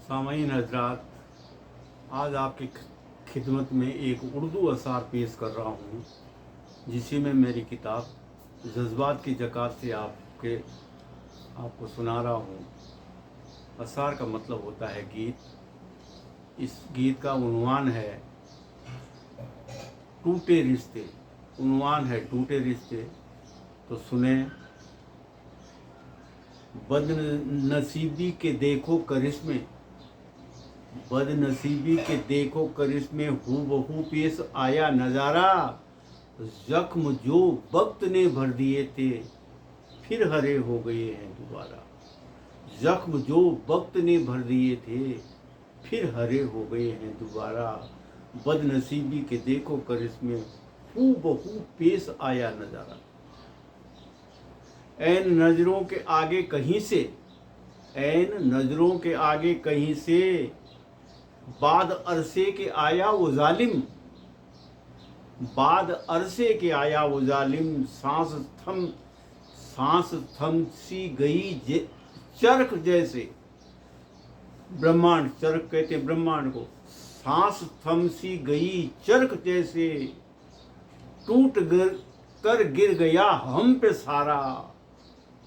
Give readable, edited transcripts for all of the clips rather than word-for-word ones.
सामाईन हजरात, आज आपकी खिदमत में एक उर्दू असार पेश कर रहा हूँ, जिसे मैं मेरी किताब जज्बात की ज़कात से आपको सुना रहा हूँ। असार का मतलब होता है गीत। इस गीत का उन्वान है टूटे रिश्ते। उन्वान है टूटे रिश्ते। तो सुने। बदनसीबी के देखो करिश्मे, बदनसीबी के देखो करिश्मे, हूबहू पेश आया नज़ारा। जख्म जो वक्त ने भर दिए थे फिर हरे हो गए हैं दोबारा। जख्म जो वक्त ने भर दिए थे फिर हरे हो गए हैं दोबारा। बदनसीबी के देखो करिश्मे, हूबहू पेश आया नज़ारा। ऐन नज़रों के आगे कहीं से, ऐन नज़रों के आगे कहीं से, बाद अरसे के आया वो जालिम। बाद अरसे के आया वो जालिम। सांस थम सी गई चरख जैसे। ब्रह्मांड, चरख कहते ब्रह्मांड को। सांस थम सी गई चरख जैसे, टूट कर गिर गया हम पे सारा।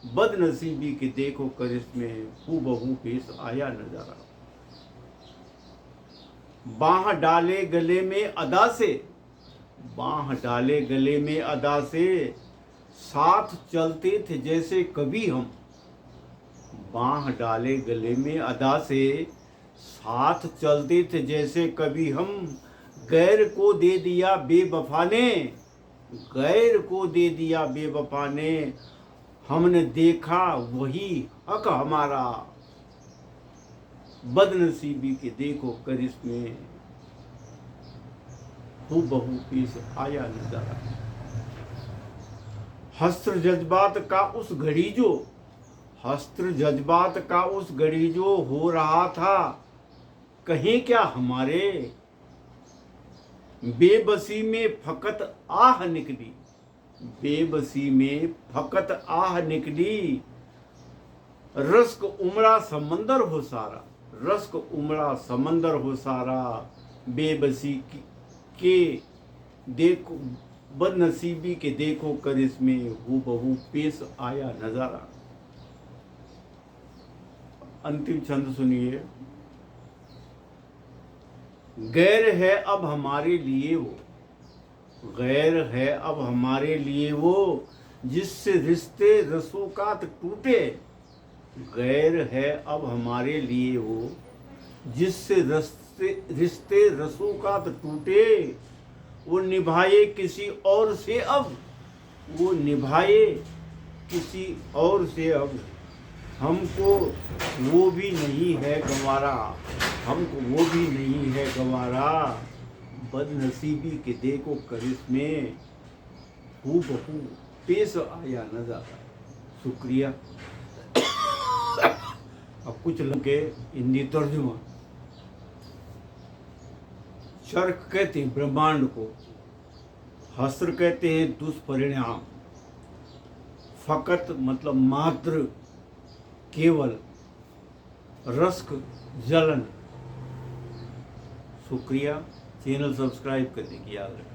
बदनसीबी के देखो करिश्मे, हूबहू पेश आया नज़ारा। बाह डाले गले में अदा से, बाह डाले गले में अदा से, साथ चलते थे जैसे कभी हम। बाह डाले गले में अदा से, साथ चलते थे जैसे कभी हम। गैर को दे दिया बेवफा ने, गैर को दे दिया बेवफा ने, हमने देखा वही हक हमारा। बदनसीबी के देखो करिश्मे, हूबहू पेश आया नज़ारा। हस्त्र जज्बात का उस घड़ी जो, हस्त्र जज्बात का उस घड़ी जो हो रहा था, कहीं क्या हमारे। बेबसी में फकत आह निकली, बेबसी में फकत आह निकली। रस्क उमड़ा समंदर हो सारा, रस्क उमड़ा समंदर हो सारा। बेबसी के देखो, बदनसीबी के देखो करिश्मे, हूबहू पेश आया नज़ारा। अंतिम छंद सुनिए। गैर है अब हमारे लिए वो, गैर है अब हमारे लिए वो, जिससे रिश्ते रसूखात टूटे। गैर है अब हमारे लिए वो, जिससे रिश्ते रसूखात टूटे। वो निभाए किसी और से अब, वो निभाए किसी और से अब। हमको वो भी नहीं है गंवारा, हमको वो भी नहीं है गंवारा। बदनसीबी के देखो करिश्मे, हूबहू पेश आया नज़ारा। शुक्रिया। अब कुछ लगे हिंदी तर्जुमा। चरख कहते हैं ब्रह्मांड को, हस्र कहते हैं दुष्परिणाम, फकत मतलब मात्र, केवल, रस्क जलन। शुक्रिया। चैनल सब्सक्राइब करने की याद रखें।